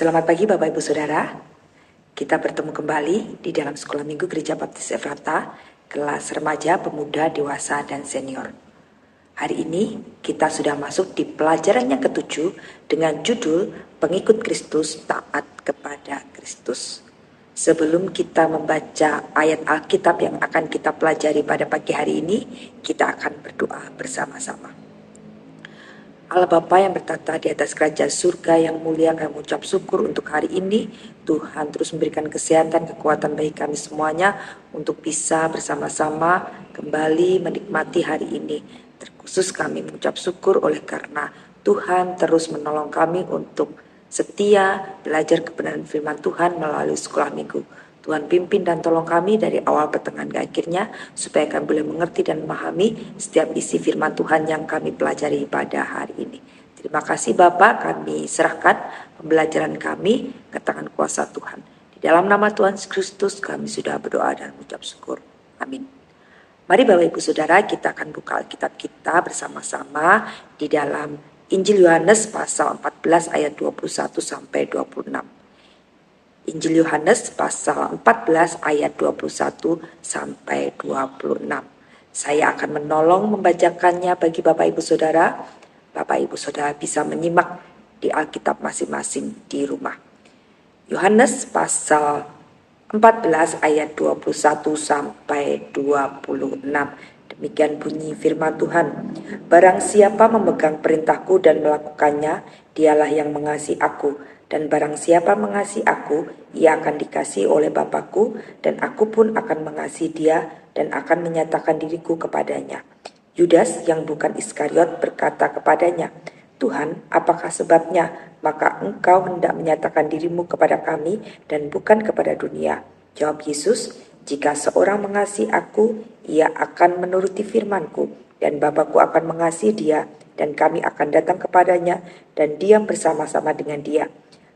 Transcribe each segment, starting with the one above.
Selamat pagi Bapak Ibu Saudara. Kita bertemu kembali di dalam Sekolah Minggu Gereja Baptis Efrata, kelas remaja, pemuda, dewasa, dan senior. Hari ini kita sudah masuk di pelajaran yang ketujuh dengan judul Pengikut Kristus Taat kepada Kristus. Sebelum kita membaca ayat Alkitab yang akan kita pelajari pada pagi hari ini, kita akan berdoa bersama-sama. Allah Bapa yang bertata di atas kerajaan surga yang mulia, kami mengucap syukur untuk hari ini. Tuhan terus memberikan kesehatan, kekuatan bagi kami semuanya untuk bisa bersama-sama kembali menikmati hari ini. Terkhusus kami mengucap syukur oleh karena Tuhan terus menolong kami untuk setia belajar kebenaran firman Tuhan melalui sekolah minggu. Tuhan pimpin dan tolong kami dari awal pertengahan ke akhirnya, supaya kami boleh mengerti dan memahami setiap isi firman Tuhan yang kami pelajari pada hari ini. Terima kasih Bapak, kami serahkan pembelajaran kami ke tangan kuasa Tuhan. Di dalam nama Tuhan Yesus Kristus kami sudah berdoa dan mengucap syukur. Amin. Mari Bapak Ibu Saudara, kita akan buka Alkitab kita bersama-sama di dalam Injil Yohanes pasal 14 ayat 21 sampai 26. Injil Yohanes pasal 14 ayat 21 sampai 26. Saya akan menolong membacakannya bagi Bapak Ibu Saudara. Bapak Ibu Saudara bisa menyimak di Alkitab masing-masing di rumah. Yohanes pasal 14 ayat 21 sampai 26. Demikian bunyi firman Tuhan. Barang siapa memegang perintahku dan melakukannya, dialah yang mengasihi aku. Dan barang siapa mengasihi aku, ia akan dikasihi oleh Bapakku, dan aku pun akan mengasihi dia, dan akan menyatakan diriku kepadanya. Yudas yang bukan Iskariot berkata kepadanya, Tuhan, apakah sebabnya? Maka engkau hendak menyatakan dirimu kepada kami, dan bukan kepada dunia. Jawab Yesus, jika seorang mengasihi aku, ia akan menuruti firmanku, dan Bapakku akan mengasihi dia, dan kami akan datang kepadanya, dan diam bersama-sama dengan dia.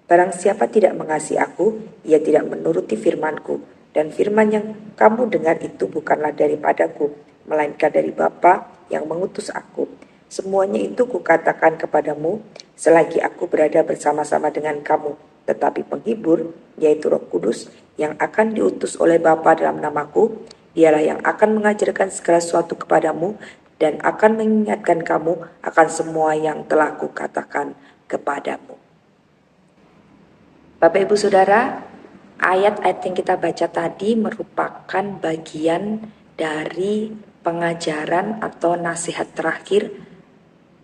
Barang siapa tidak mengasihi aku, ia tidak menuruti firmanku. Dan firman yang kamu dengar itu bukanlah daripadaku, melainkan dari Bapa yang mengutus aku. Semuanya itu kukatakan kepadamu, selagi aku berada bersama-sama dengan kamu. Tetapi penghibur, yaitu Roh Kudus, yang akan diutus oleh Bapa dalam namaku, dialah yang akan mengajarkan segala sesuatu kepadamu, dan akan mengingatkan kamu akan semua yang telah kukatakan kepadamu. Bapak Ibu Saudara, ayat-ayat yang kita baca tadi merupakan bagian dari pengajaran atau nasihat terakhir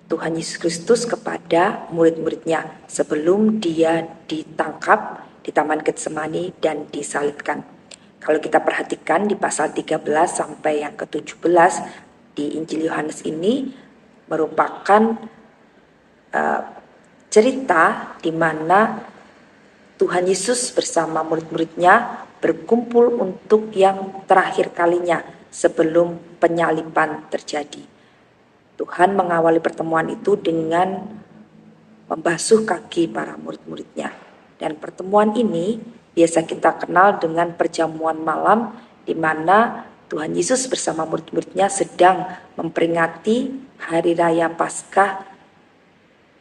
Tuhan Yesus Kristus kepada murid-muridnya sebelum dia ditangkap di Taman Getsemani dan disalibkan. Kalau kita perhatikan di pasal 13 sampai yang ke-17 di Injil Yohanes ini merupakan cerita di mana Tuhan Yesus bersama murid-muridnya berkumpul untuk yang terakhir kalinya sebelum penyaliban terjadi. Tuhan mengawali pertemuan itu dengan membasuh kaki para murid-muridnya. Dan pertemuan ini biasa kita kenal dengan perjamuan malam di mana Tuhan Yesus bersama murid-muridnya sedang memperingati hari raya Paskah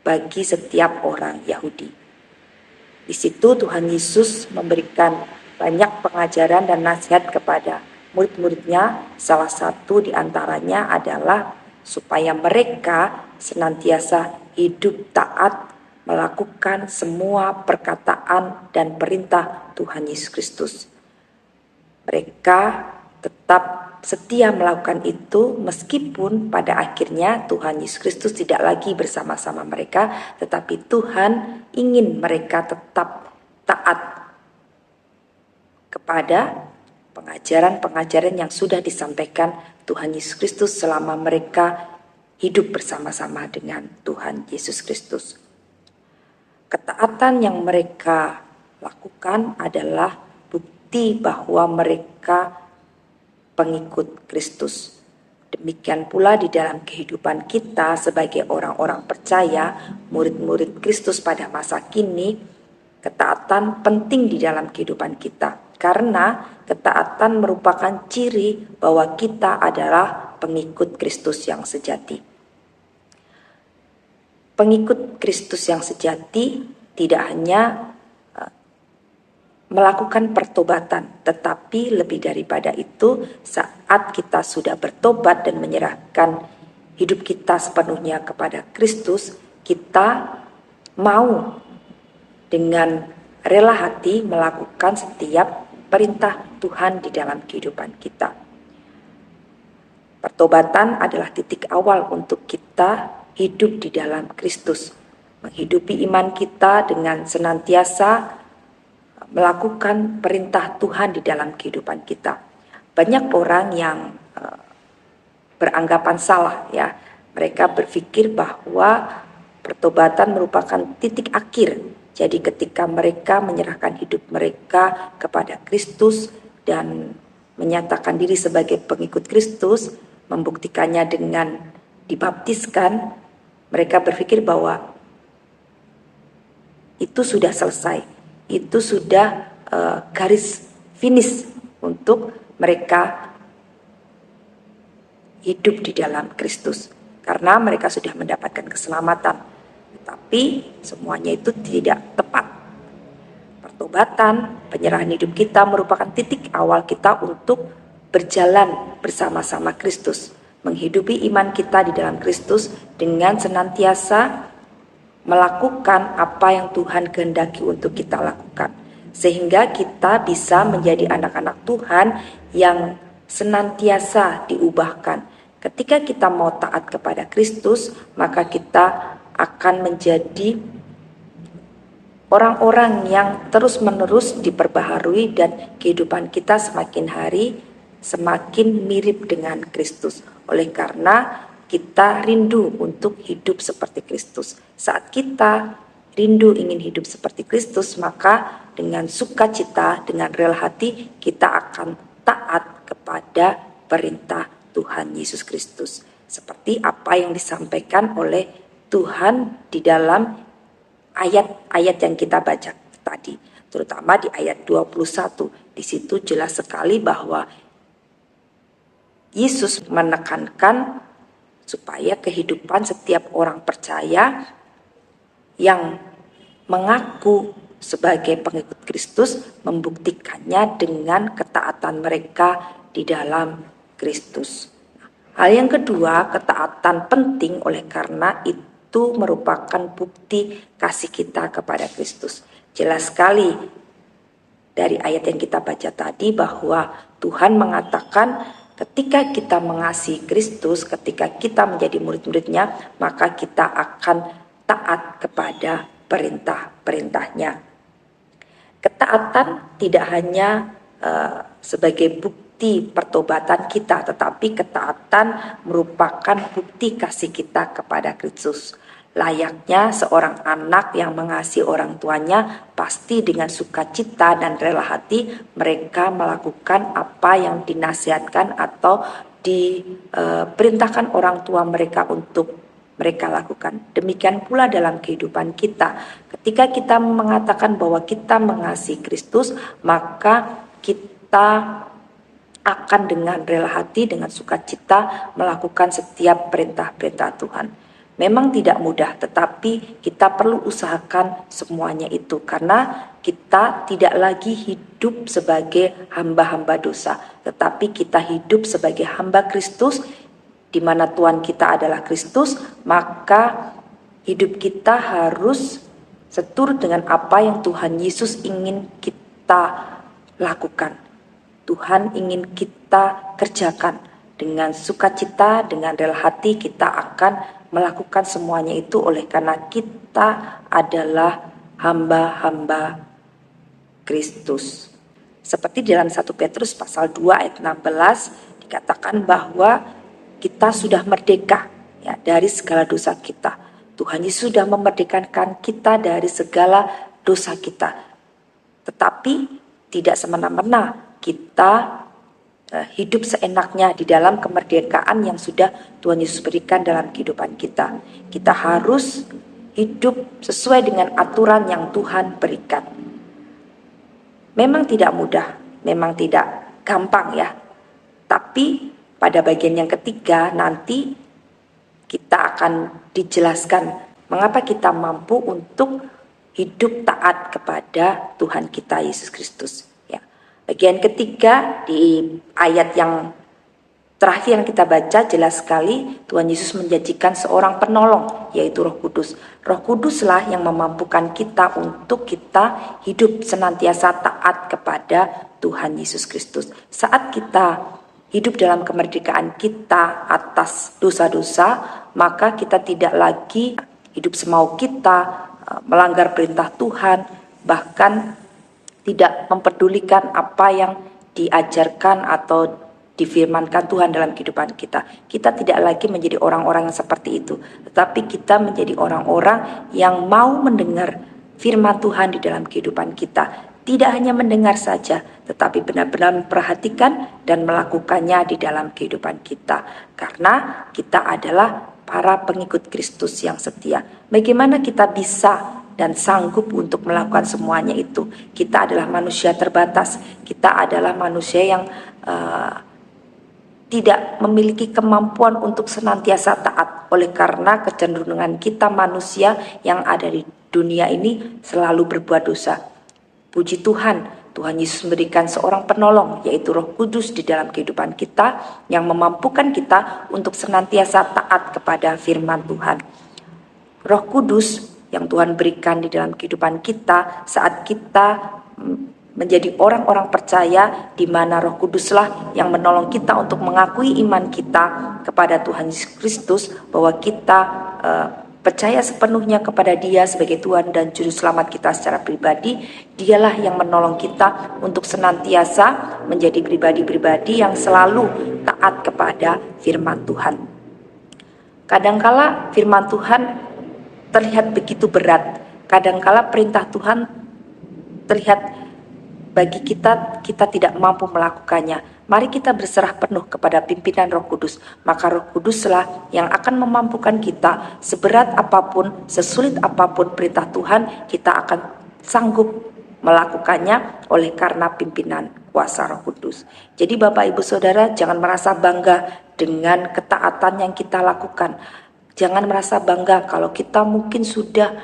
bagi setiap orang Yahudi. Di situ Tuhan Yesus memberikan banyak pengajaran dan nasihat kepada murid-muridnya. Salah satu di antaranya adalah supaya mereka senantiasa hidup taat, melakukan semua perkataan dan perintah Tuhan Yesus Kristus. Mereka tetap setia melakukan itu meskipun pada akhirnya Tuhan Yesus Kristus tidak lagi bersama-sama mereka, tetapi Tuhan ingin mereka tetap taat kepada pengajaran-pengajaran yang sudah disampaikan Tuhan Yesus Kristus selama mereka hidup bersama-sama dengan Tuhan Yesus Kristus. Ketaatan yang mereka lakukan adalah bukti bahwa mereka pengikut Kristus. Demikian pula di dalam kehidupan kita sebagai orang-orang percaya, murid-murid Kristus pada masa kini, ketaatan penting di dalam kehidupan kita. Karena ketaatan merupakan ciri bahwa kita adalah pengikut Kristus yang sejati. Pengikut Kristus yang sejati tidak hanya melakukan pertobatan. Tetapi lebih daripada itu, saat kita sudah bertobat dan menyerahkan hidup kita sepenuhnya kepada Kristus, kita mau dengan rela hati melakukan setiap perintah Tuhan di dalam kehidupan kita. Pertobatan adalah titik awal untuk kita hidup di dalam Kristus, menghidupi iman kita dengan senantiasa melakukan perintah Tuhan di dalam kehidupan kita. Banyak orang yang beranggapan salah, ya. Mereka berpikir bahwa pertobatan merupakan titik akhir. Jadi ketika mereka menyerahkan hidup mereka kepada Kristus dan menyatakan diri sebagai pengikut Kristus, membuktikannya dengan dibaptiskan, mereka berpikir bahwa itu sudah selesai. Itu sudah garis finish untuk mereka hidup di dalam Kristus. Karena mereka sudah mendapatkan keselamatan. Tetapi semuanya itu tidak tepat. Pertobatan, penyerahan hidup kita merupakan titik awal kita untuk berjalan bersama-sama Kristus. Menghidupi iman kita di dalam Kristus dengan senantiasa melakukan apa yang Tuhan kehendaki untuk kita lakukan. Sehingga kita bisa menjadi anak-anak Tuhan yang senantiasa diubahkan. Ketika kita mau taat kepada Kristus, maka kita akan menjadi orang-orang yang terus-menerus diperbaharui dan kehidupan kita semakin hari semakin mirip dengan Kristus. Oleh karena kita rindu untuk hidup seperti Kristus. Saat kita rindu ingin hidup seperti Kristus, maka dengan sukacita, dengan rela hati, kita akan taat kepada perintah Tuhan Yesus Kristus. Seperti apa yang disampaikan oleh Tuhan di dalam ayat-ayat yang kita baca tadi. Terutama di ayat 21. Di situ jelas sekali bahwa Yesus menekankan supaya kehidupan setiap orang percaya yang mengaku sebagai pengikut Kristus membuktikannya dengan ketaatan mereka di dalam Kristus. Hal yang kedua, ketaatan penting oleh karena itu merupakan bukti kasih kita kepada Kristus. Jelas sekali dari ayat yang kita baca tadi bahwa Tuhan mengatakan ketika kita mengasihi Kristus, ketika kita menjadi murid-muridnya, maka kita akan taat kepada perintah-perintahnya. Ketaatan tidak hanya sebagai bukti pertobatan kita, tetapi ketaatan merupakan bukti kasih kita kepada Kristus. Layaknya seorang anak yang mengasihi orang tuanya, pasti dengan sukacita dan rela hati mereka melakukan apa yang dinasihatkan atau diperintahkan orang tua mereka untuk mereka lakukan. Demikian pula dalam kehidupan kita. Ketika kita mengatakan bahwa kita mengasihi Kristus, maka kita akan dengan rela hati, dengan sukacita melakukan setiap perintah-perintah Tuhan. Memang tidak mudah, tetapi kita perlu usahakan semuanya itu karena kita tidak lagi hidup sebagai hamba-hamba dosa, tetapi kita hidup sebagai hamba Kristus, di mana Tuhan kita adalah Kristus, maka hidup kita harus seturut dengan apa yang Tuhan Yesus ingin kita lakukan. Tuhan ingin kita kerjakan dengan sukacita, dengan rela hati kita akan melakukan semuanya itu oleh karena kita adalah hamba-hamba Kristus. Seperti dalam 1 Petrus pasal 2 ayat 16 dikatakan bahwa kita sudah merdeka ya dari segala dosa kita. Tuhan Yesus sudah memerdekakan kita dari segala dosa kita. Tetapi tidak semena-mena kita hidup seenaknya di dalam kemerdekaan yang sudah Tuhan Yesus berikan dalam kehidupan kita. Kita harus hidup sesuai dengan aturan yang Tuhan berikan. Memang tidak mudah, memang tidak gampang ya. Tapi pada bagian yang ketiga nanti kita akan dijelaskan mengapa kita mampu untuk hidup taat kepada Tuhan kita Yesus Kristus. Ya. Bagian ketiga di ayat yang terakhir yang kita baca jelas sekali Tuhan Yesus menjanjikan seorang penolong, yaitu Roh Kudus. Roh Kuduslah yang memampukan kita untuk kita hidup senantiasa taat kepada Tuhan Yesus Kristus. Saat kita hidup dalam kemerdekaan kita atas dosa-dosa, maka kita tidak lagi hidup semau kita, melanggar perintah Tuhan, bahkan tidak memperdulikan apa yang diajarkan atau difirmankan Tuhan dalam kehidupan kita. Kita tidak lagi menjadi orang-orang yang seperti itu, tetapi kita menjadi orang-orang yang mau mendengar firman Tuhan di dalam kehidupan kita. Tidak hanya mendengar saja, tetapi benar-benar memperhatikan dan melakukannya di dalam kehidupan kita. Karena kita adalah para pengikut Kristus yang setia. Bagaimana kita bisa dan sanggup untuk melakukan semuanya itu? Kita adalah manusia terbatas. Kita adalah manusia yang tidak memiliki kemampuan untuk senantiasa taat. Oleh karena kecenderungan kita manusia yang ada di dunia ini selalu berbuat dosa. Puji Tuhan, Tuhan Yesus memberikan seorang penolong, yaitu Roh Kudus di dalam kehidupan kita yang memampukan kita untuk senantiasa taat kepada firman Tuhan. Roh Kudus yang Tuhan berikan di dalam kehidupan kita saat kita menjadi orang-orang percaya, di mana Roh Kuduslah yang menolong kita untuk mengakui iman kita kepada Tuhan Yesus Kristus, bahwa kita percaya sepenuhnya kepada Dia sebagai Tuhan dan Juru Selamat kita secara pribadi. Dialah yang menolong kita untuk senantiasa menjadi pribadi-pribadi yang selalu taat kepada firman Tuhan. Kadangkala firman Tuhan terlihat begitu berat, kadangkala perintah Tuhan terlihat bagi kita tidak mampu melakukannya. Mari kita berserah penuh kepada pimpinan Roh Kudus. Maka Roh Kuduslah yang akan memampukan kita. Seberat apapun, sesulit apapun perintah Tuhan, kita akan sanggup melakukannya oleh karena pimpinan kuasa Roh Kudus. Jadi Bapak Ibu Saudara, jangan merasa bangga dengan ketaatan yang kita lakukan. Jangan merasa bangga kalau kita mungkin sudah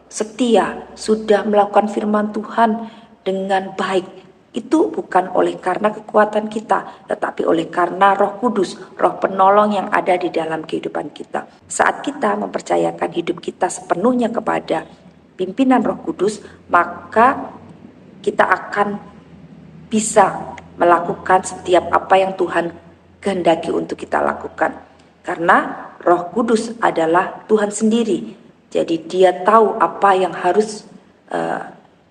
setia, sudah melakukan firman Tuhan dengan baik. Itu bukan oleh karena kekuatan kita, tetapi oleh karena Roh Kudus, Roh penolong yang ada di dalam kehidupan kita. Saat kita mempercayakan hidup kita sepenuhnya kepada pimpinan Roh Kudus, maka kita akan bisa melakukan setiap apa yang Tuhan kehendaki untuk kita lakukan. Karena Roh Kudus adalah Tuhan sendiri. Jadi Dia tahu apa yang harus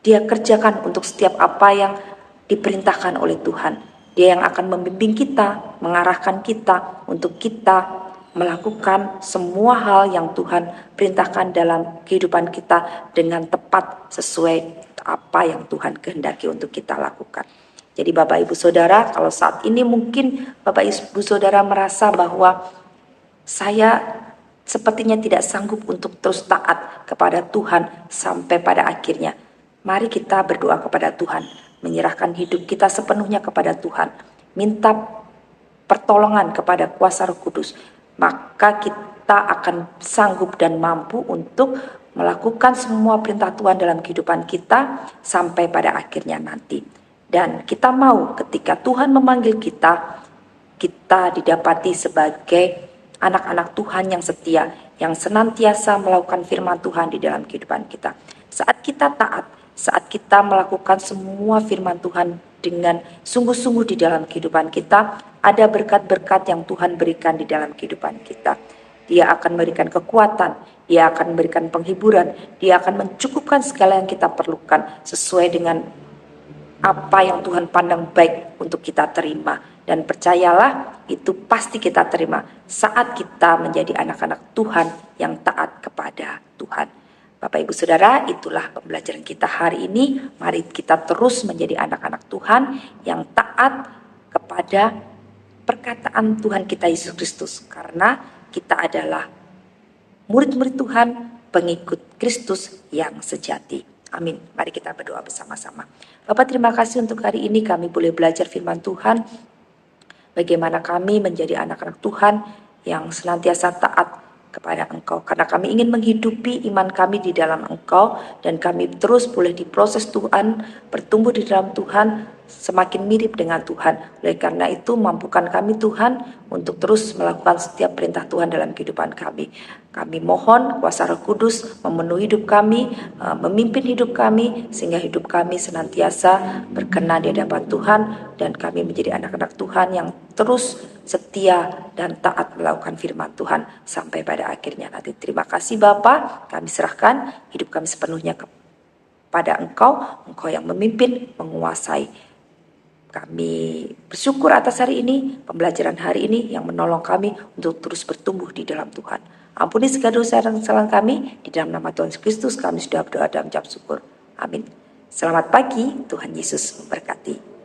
Dia kerjakan untuk setiap apa yang diperintahkan oleh Tuhan. Dia yang akan membimbing kita, mengarahkan kita untuk kita melakukan semua hal yang Tuhan perintahkan dalam kehidupan kita dengan tepat sesuai apa yang Tuhan kehendaki untuk kita lakukan. Jadi Bapak Ibu Saudara, kalau saat ini mungkin Bapak Ibu Saudara merasa bahwa saya sepertinya tidak sanggup untuk terus taat kepada Tuhan sampai pada akhirnya. Mari kita berdoa kepada Tuhan, menyerahkan hidup kita sepenuhnya kepada Tuhan, minta pertolongan kepada kuasa Roh Kudus, maka kita akan sanggup dan mampu untuk melakukan semua perintah Tuhan dalam kehidupan kita sampai pada akhirnya nanti. Dan kita mau ketika Tuhan memanggil kita, kita didapati sebagai anak-anak Tuhan yang setia, yang senantiasa melakukan firman Tuhan di dalam kehidupan kita. Saat kita taat, saat kita melakukan semua firman Tuhan dengan sungguh-sungguh di dalam kehidupan kita, ada berkat-berkat yang Tuhan berikan di dalam kehidupan kita. Dia akan memberikan kekuatan, Dia akan memberikan penghiburan, Dia akan mencukupkan segala yang kita perlukan sesuai dengan apa yang Tuhan pandang baik untuk kita terima. Dan percayalah, itu pasti kita terima saat kita menjadi anak-anak Tuhan yang taat kepada Tuhan. Bapak Ibu Saudara, itulah pembelajaran kita hari ini. Mari kita terus menjadi anak-anak Tuhan yang taat kepada perkataan Tuhan kita Yesus Kristus. Karena kita adalah murid-murid Tuhan, pengikut Kristus yang sejati. Amin. Mari kita berdoa bersama-sama. Bapak, terima kasih untuk hari ini kami boleh belajar firman Tuhan. Bagaimana kami menjadi anak-anak Tuhan yang senantiasa taat kepada Engkau, karena kami ingin menghidupi iman kami di dalam Engkau, dan kami terus boleh diproses Tuhan, bertumbuh di dalam Tuhan, semakin mirip dengan Tuhan. Oleh karena itu, mampukan kami Tuhan untuk terus melakukan setiap perintah Tuhan dalam kehidupan kami. Kami mohon kuasa Roh Kudus memenuhi hidup kami, memimpin hidup kami, sehingga hidup kami senantiasa berkenan di hadapan Tuhan, dan kami menjadi anak-anak Tuhan yang terus setia dan taat melakukan firman Tuhan sampai pada akhirnya nanti. Terima kasih Bapa, kami serahkan hidup kami sepenuhnya kepada Engkau, Engkau yang memimpin, menguasai. Kami bersyukur atas hari ini, pembelajaran hari ini yang menolong kami untuk terus bertumbuh di dalam Tuhan. Ampuni segala dosa dan kesalahan kami, di dalam nama Tuhan Yesus Kristus kami sudah berdoa dan mengucap syukur. Amin. Selamat pagi, Tuhan Yesus memberkati.